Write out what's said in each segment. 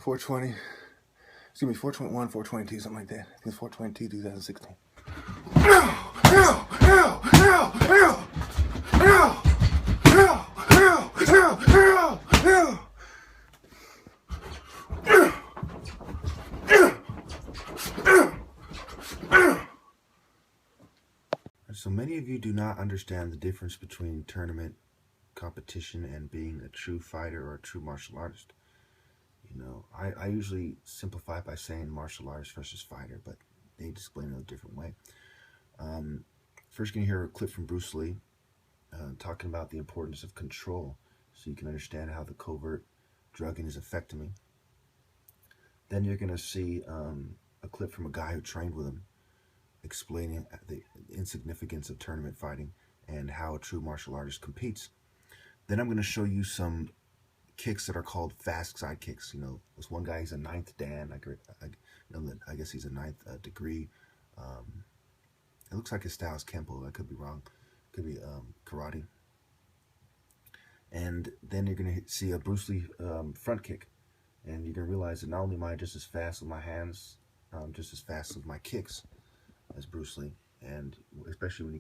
$420, excuse me, 421, 422, something like that. I think it's 422, 2016. So many of you do not understand the difference between tournament competition and being a true fighter or a true martial artist. You know, I usually simplify by saying martial artist versus fighter, but they explain it a different way. First, you're going to hear a clip from Bruce Lee talking about the importance of control so you can understand how the covert drugging is affecting me. Then you're going to see a clip from a guy who trained with him explaining the insignificance of tournament fighting and how a true martial artist competes. Then I'm going to show you some kicks that are called fast side kicks. You know, this one guy, he's a 9th Dan. I guess he's a 9th degree. It looks like his style is Kempo. I could be wrong. Could be karate. And then you're going to see a Bruce Lee front kick. And you're going to realize that not only am I just as fast with my hands, just as fast with my kicks as Bruce Lee. And especially when you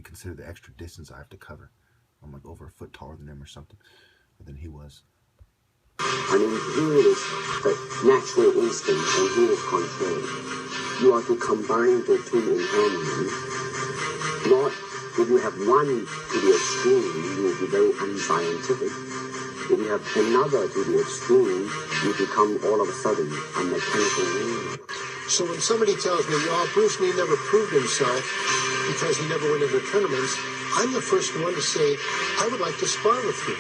consider the extra distance I have to cover. I'm like over a foot taller than him or something, than he was. I mean, here it is the natural instinct, and here is contrary. You are to combine the two in harmony. Not if you have one to the extreme, you will be very unscientific. If you have another to the extreme, you become all of a sudden a mechanical man. So when somebody tells me, oh, Bruce Lee never proved himself because he never went into tournaments, I'm the first one to say, I would like to spar with you.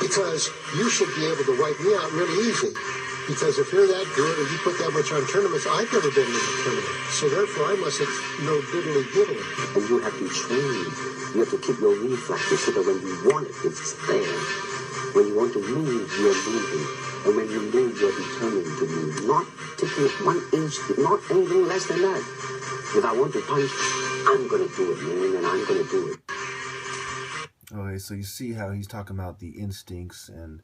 Because you should be able to wipe me out really easy. Because if you're that good and you put that much on tournaments, I've never been in a tournament. So therefore, I mustn't know diddly diddly. And you have to train. You have to keep your reflexes so that when you want it, it's there. When you want to move, you're moving. And when you move, you're determined to move. Not taking 1 inch, not anything less than that. If I want to punch, I'm going to do it, man, and I'm going to do it. Okay, so you see how he's talking about the instincts and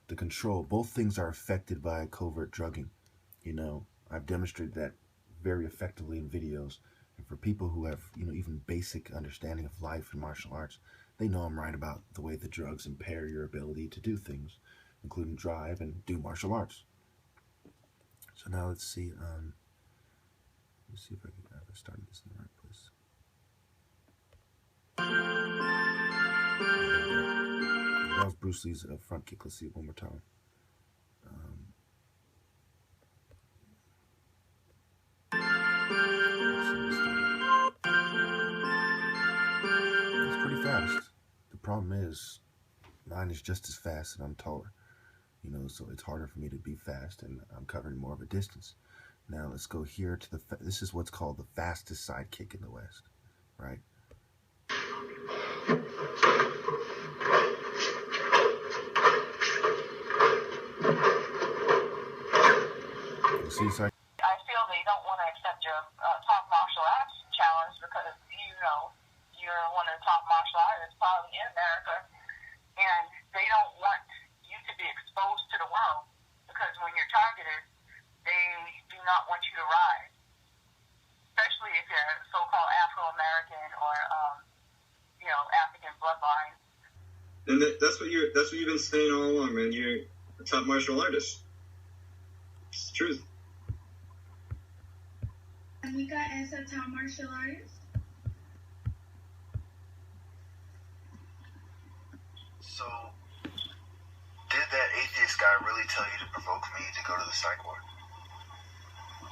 the control. Both things are affected by covert drugging. You know, I've demonstrated that very effectively in videos. And for people who have, you know, even basic understanding of life and martial arts, they know I'm right about the way the drugs impair your ability to do things, including drive and do martial arts. So now let's see. Let's see if I started this in the right place. That was Bruce Lee's front kick. Let's see it one more time. It's pretty fast. The problem is, mine is just as fast and I'm taller. You know, so it's harder for me to be fast and I'm covering more of a distance. Now let's go here to this is what's called the fastest side kick in the West, right? You see, so I feel they don't want to accept your top martial arts challenge because, you know, you're one of the top martial artists probably in America, and they don't want you to be exposed to the world because when you're targeted, they do not want you to rise, especially if you're so-called Afro-American or, you know, African bloodline. And that's what you've been saying all along, man. You're a top martial artist. It's the truth. Anika is a top martial artist. So, did that atheist guy really tell you to provoke me to go to the psych ward?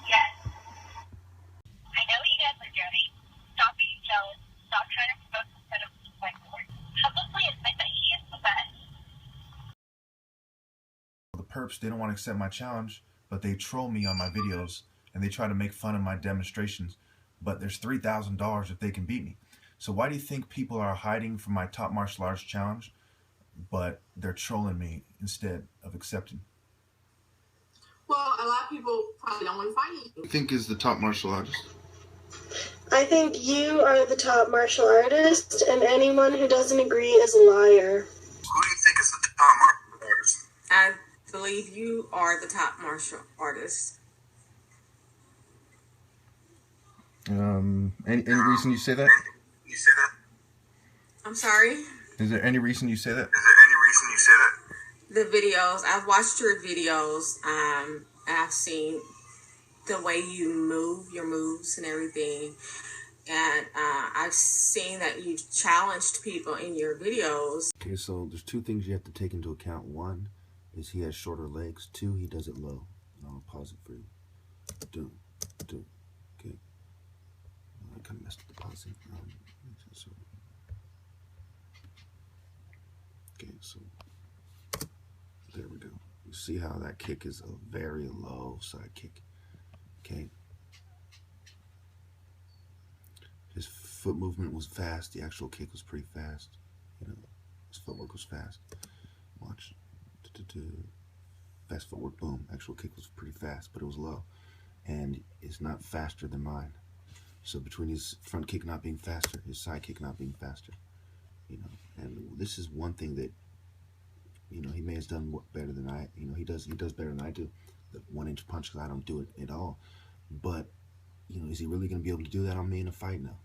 Yes. I know what you guys are doing. Stop being jealous. Stop trying to provoke instead of the psych ward. Publicly admit that he is the best. The perps, they don't want to accept my challenge, but they troll me on my videos and they try to make fun of my demonstrations. But there's $3,000 if they can beat me. So why do you think people are hiding from my top martial arts challenge, but they're trolling me instead of accepting? Well, a lot of people probably don't want to fight you. You think is the top martial artist? I think you are the top martial artist, and anyone who doesn't agree is a liar. Who do you think is the top martial artist? I believe you are the top martial artist. Any reason you say that? You say that? I'm sorry? Is there any reason you say that? The videos, I've watched your videos, and I've seen the way you move, your moves and everything. And I've seen that you've challenged people in your videos. Okay, so there's two things you have to take into account. One is he has shorter legs. Two, he does it low. I'll pause it for you. Do. Okay. I kind of messed with the pausing. Okay, so there we go. You see how that kick is a very low side kick. Okay. His foot movement was fast. The actual kick was pretty fast. You know, his footwork was fast. Watch. Fast footwork, boom. Actual kick was pretty fast, but it was low. And it's not faster than mine. So between his front kick not being faster, his side kick not being faster, you know, and this is one thing that, you know, he may have done better than I, you know, he does better than I do. The 1-inch punch, because I don't do it at all. But, you know, is he really going to be able to do that on me in a fight? No.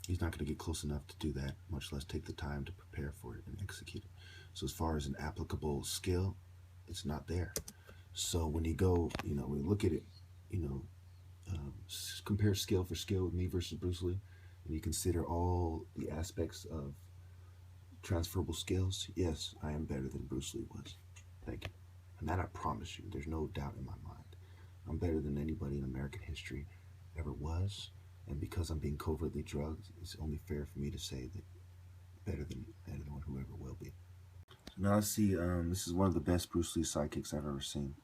He's not going to get close enough to do that, much less take the time to prepare for it and execute it. So as far as an applicable skill, it's not there. So when you go, you know, when you look at it, you know, compare skill for skill with me versus Bruce Lee, and you consider all the aspects of transferable skills, yes, I am better than Bruce Lee was. Thank you. And that I promise you, there's no doubt in my mind. I'm better than anybody in American history ever was, and because I'm being covertly drugged, it's only fair for me to say that better than anyone who ever will be. So now let's see, this is one of the best Bruce Lee sidekicks I've ever seen.